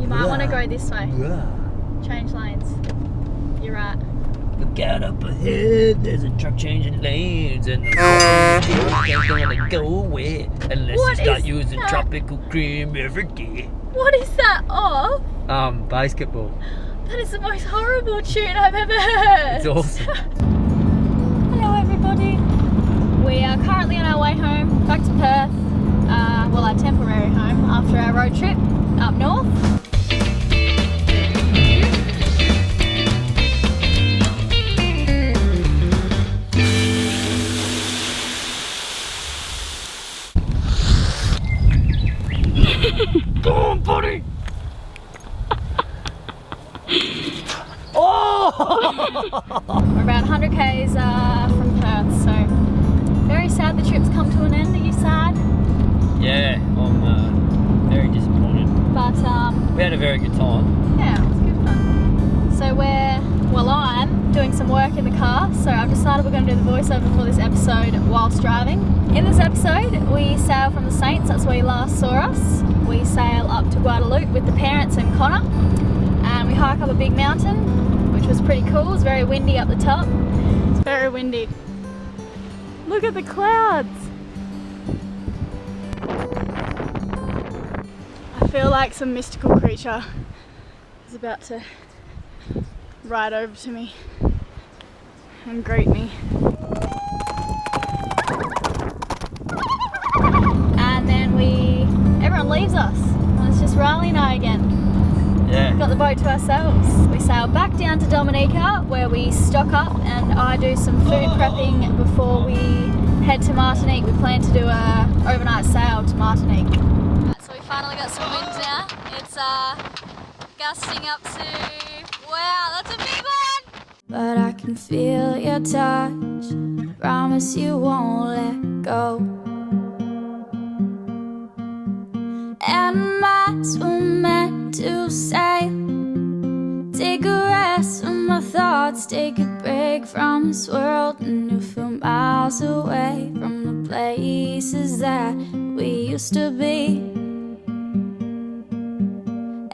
You might want to go this way. Change lanes. You're right. Look out up ahead, there's a truck changing lanes and the don't wanna go away unless you start using tropical cream every day. What is that of? Basketball. That is the most horrible tune I've ever heard. It's awesome. Hello everybody. We are currently on our way home, back to Perth. Well, our temporary home after our road trip up north. Go on, buddy! Oh! We're about 100 k's from Perth, so very sad the trip's come to an end. Are you sad? Yeah, I'm very disappointed. But we had a very good time. Yeah, it was good fun. So I'm doing some work in the car, so I've decided we're going to do the voiceover for this episode whilst driving. In this episode, we sail from the Saints, that's where you last saw us. We sail up to Guadalupe with the parents and Connor, and we hike up a big mountain, which was pretty cool. It's very windy up the top. It's very windy. Look at the clouds. I feel like some mystical creature is about to ride over to me and greet me. And then everyone leaves us. And it's just Riley and I again. Yeah. We've got the boat to ourselves. We sail back down to Dominica where we stock up and I do some food prepping before we head to Martinique. We plan to do a overnight sail to Martinique. Right, so we finally got some wind now. It's gusting up to, wow, that's a big one! But I can feel your touch, promise you won't let go. And miles were meant to sail. Take a rest from my thoughts, take a break from this world, and you feel miles away from the places that we used to be.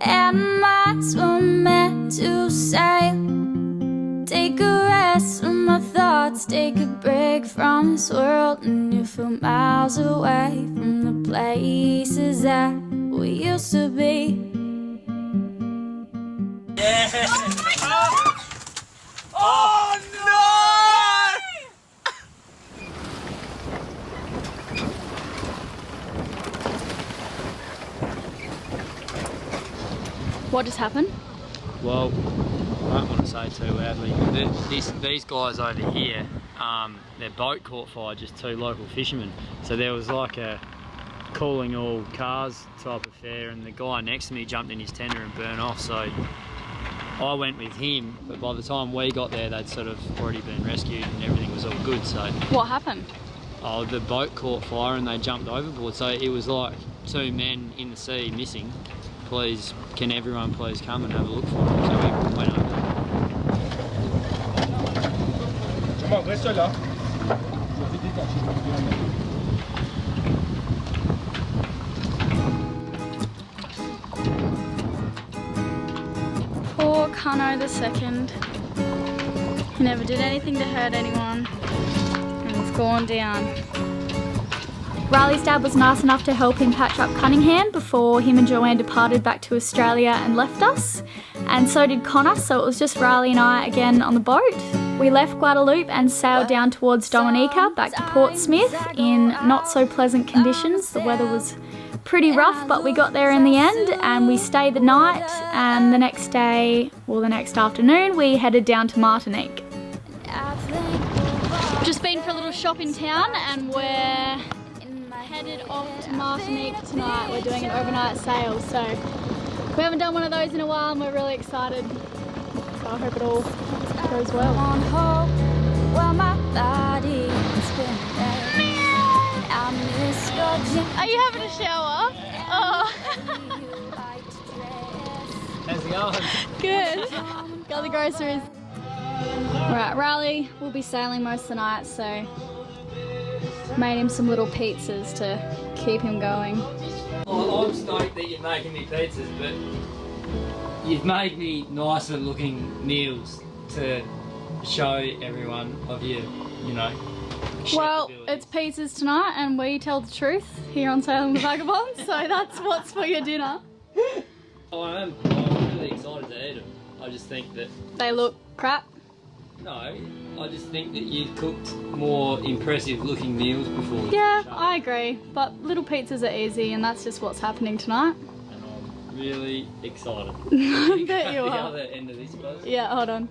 And miles were meant to sail. Take a rest from my thoughts, take a break from this world, and you feel miles away from the places that we used to be. Yeah. Oh my God! Oh no! What just happened? Well, I don't want to say too loudly. These guys over here, their boat caught fire, just two local fishermen. So there was like a cooling all cars type affair, and the guy next to me jumped in his tender and burned off. So I went with him, but by the time we got there, they'd sort of already been rescued and everything was all good. So What happened? oh, the boat caught fire and they jumped overboard. So it was like two men in the sea missing. Please, can everyone please come and have a look for them? So we went over. Come on, reste là. Poor Cano the second. He never did anything to hurt anyone, and he's gone down. Riley's dad was nice enough to help him patch up Cunningham before him and Joanne departed back to Australia and left us. And so did Connor, so it was just Riley and I again on the boat. We left Guadalupe and sailed down towards Dominica, back to Portsmouth in not so pleasant conditions. The weather was pretty rough, but we got there in the end and we stayed the night, and the next day, well the next afternoon, we headed down to Martinique. Just been for a little shop in town and we're headed off to Martinique tonight. We're doing an overnight sail, so we haven't done one of those in a while and we're really excited. So I hope it all goes well. Are you having a shower? Oh. How's it going? Good. Got the groceries. Right, Riley will be sailing most of the night, so made him some little pizzas to keep him going. I'm stoked that you're making me pizzas, but You've made me nicer looking meals to show everyone of you, you know. Well, chef it's abilities. pizzas tonight and we tell the truth here on Sailing the Vagabonde, so that's what's for your dinner. I'm really excited to eat them. I just think that... They look crap. No, I just think that you've cooked more impressive looking meals before. Yeah, I agree, but little pizzas are easy and that's just what's happening tonight. And I'm really excited. I bet you The are. other end of this place. Yeah, hold on.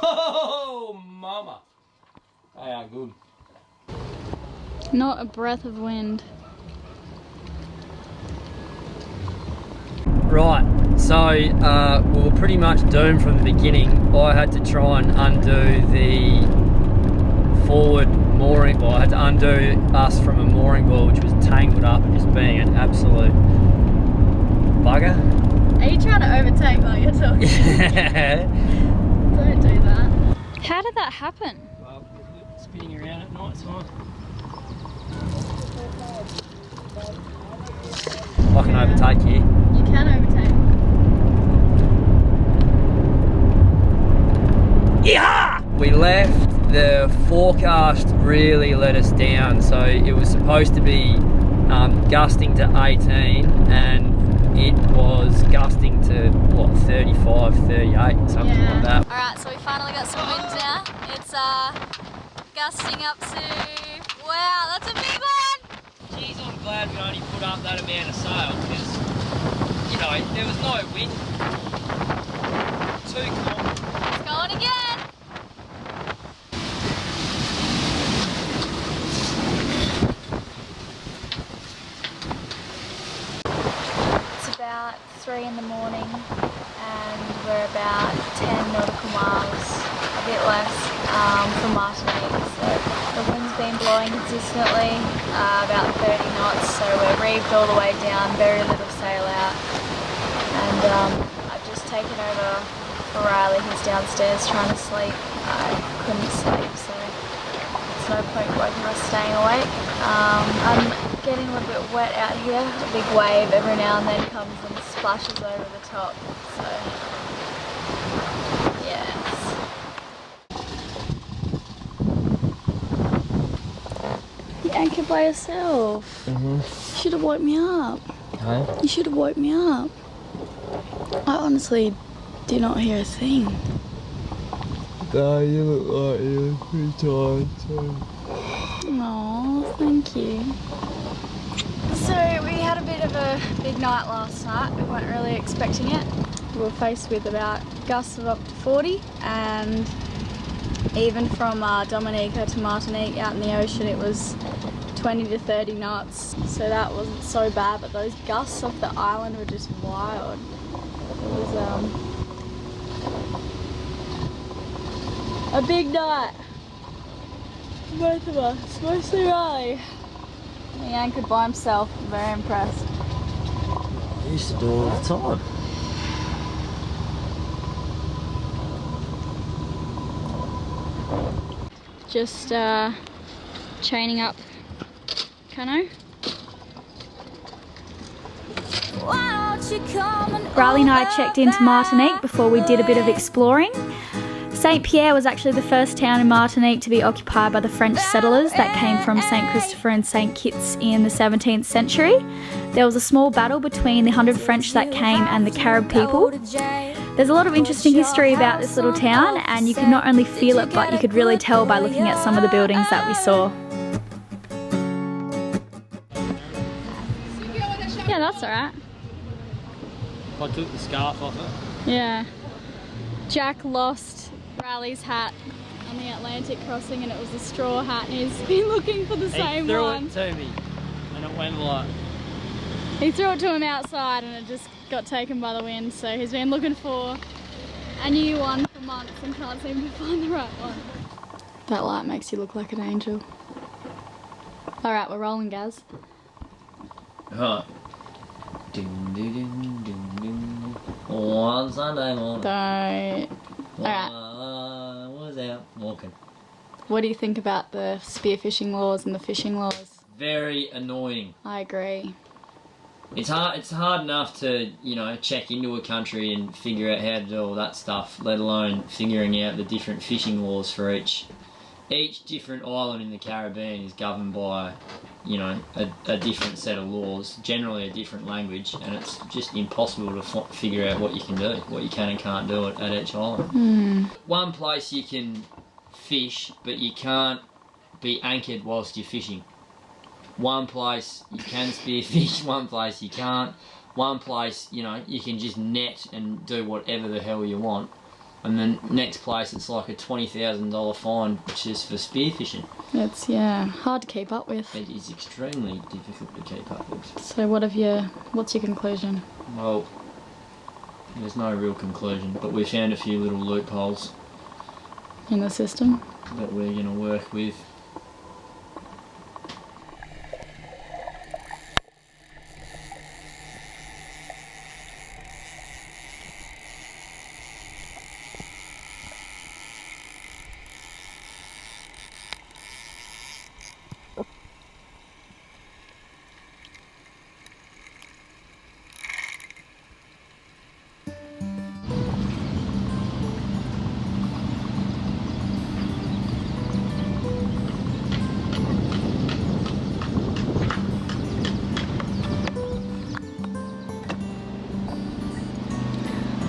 Oh, mama. They are good. Not a breath of wind. Right, so we were pretty much doomed from the beginning. I had to try and undo the forward mooring, well I had to undo us from a mooring board which was tangled up, just being an absolute bugger. Are you trying to overtake while you're talking? Don't do that. How did that happen? Well, spinning around at night time. I can overtake you. You can overtake. Yeah! We left, the forecast really let us down, so it was supposed to be gusting to 18 and it was gusting to what, 35, 38, something like that. Alright, so we finally got some wind now. It's gusting up to, wow, that's a big one! Jeez, I'm glad we only put up that amount of sail because, you know, there was no wind. Too calm. It's going again! It's about 3 in the morning and we're about 10 nautical miles, a bit less, from Martinique. So the wind's been blowing consistently, about 30 knots, so we're reeved all the way down, very little sail out. And I've just taken over for Riley, who's downstairs trying to sleep. I couldn't sleep, so there's no point both of us staying awake. I'm getting a little bit wet out here. A big wave every now and then comes and splashes over the top. So, yes. You anchored by yourself. You should have woke me up. Hey? You should have woke me up. I honestly did not hear a thing. No, you look like you're pretty tired too. Oh, thank you. So we had a bit of a big night last night. We weren't really expecting it. We were faced with about gusts of up to 40 and even from Dominica to Martinique out in the ocean it was 20 to 30 knots. So that wasn't so bad, but those gusts off the island were just wild. It was a big night. Both of us, mostly Riley. He anchored by himself. I'm very impressed. I used to do all the time. Just chaining up canoe. Riley and I checked into Martinique before we did a bit of exploring. St. Pierre was actually the first town in Martinique to be occupied by the French settlers that came from St. Christopher and St. Kitts in the 17th century. There was a small battle between the 100 French that came and the Carib people. There's a lot of interesting history about this little town, and you could not only feel it, but you could really tell by looking at some of the buildings that we saw. Yeah, that's alright. I took the scarf off it. Yeah. Jack lost Riley's hat on the Atlantic crossing and it was a straw hat and he's been looking for the same He threw one. it to me and it went like... He threw it to him outside and it just got taken by the wind, so he's been looking for a new one for months and can't seem to find the right one. That light makes you look like an angel. Alright, we're rolling, Gaz. Huh. Ding, ding, ding, ding, ding. One Sunday morning. Don't. Alright. I was out walking. What do you think about the spearfishing laws and the fishing laws? Very annoying. I agree. It's hard enough to, you know, check into a country and figure out how to do all that stuff, let alone figuring out the different fishing laws for each different island in the Caribbean is governed by, you know, a different set of laws, generally a different language, and it's just impossible to figure out what you can do, what you can and can't do at each island. One place you can fish, but you can't be anchored whilst you're fishing. One place you can spearfish, one place you can't. One place, you know, you can just net and do whatever the hell you want. And then next place it's like a $20,000 fine just for spearfishing. It's, yeah, hard to keep up with. It is extremely difficult to keep up with. So what's your conclusion? Well, there's no real conclusion, but we found a few little loopholes In the system? that we're going to work with.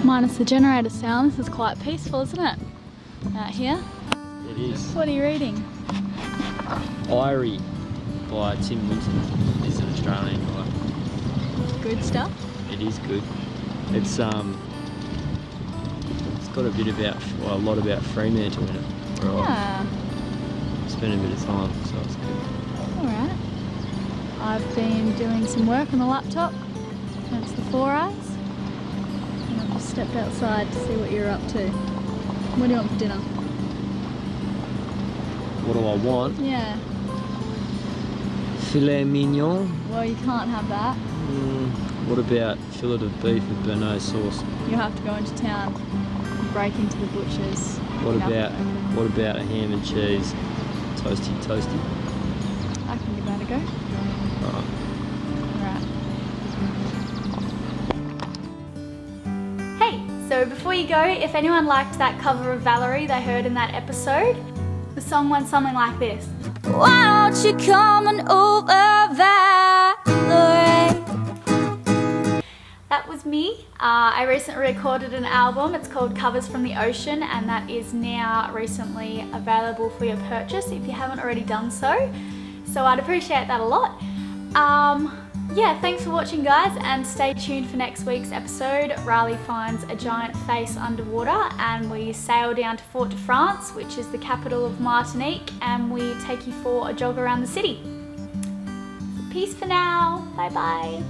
Minus the generator sound, this is quite peaceful, isn't it? Out here. It is. What are you reading? Irie by Tim Winton. He's an Australian guy. Good stuff. It is good. It's got a bit about, well, a lot about Fremantle in it. Yeah. Spent a bit of time, so it's good. Alright. I've been doing some work on the laptop. That's the Four Eyes. And I've just stepped outside to see what you're up to. What do you want for dinner? What do I want? Yeah. Filet mignon. Well, you can't have that. What about fillet of beef with béarnaise sauce? You'll have to go into town, break into the butcher's. What about a ham and cheese? Toasty. I can give that a go. Alright. Hey, so before you go, if anyone liked that cover of Valerie they heard in that episode, the song went something like this. Why don't you come on over, Valerie? That was me. I recently recorded an album. It's called Covers from the Ocean, and that is now recently available for your purchase if you haven't already done so. So I'd appreciate that a lot. Yeah, thanks for watching, guys, and stay tuned for next week's episode. Riley finds a giant face underwater and we sail down to Fort-de-France, which is the capital of Martinique, and we take you for a jog around the city. Peace for now. Bye bye.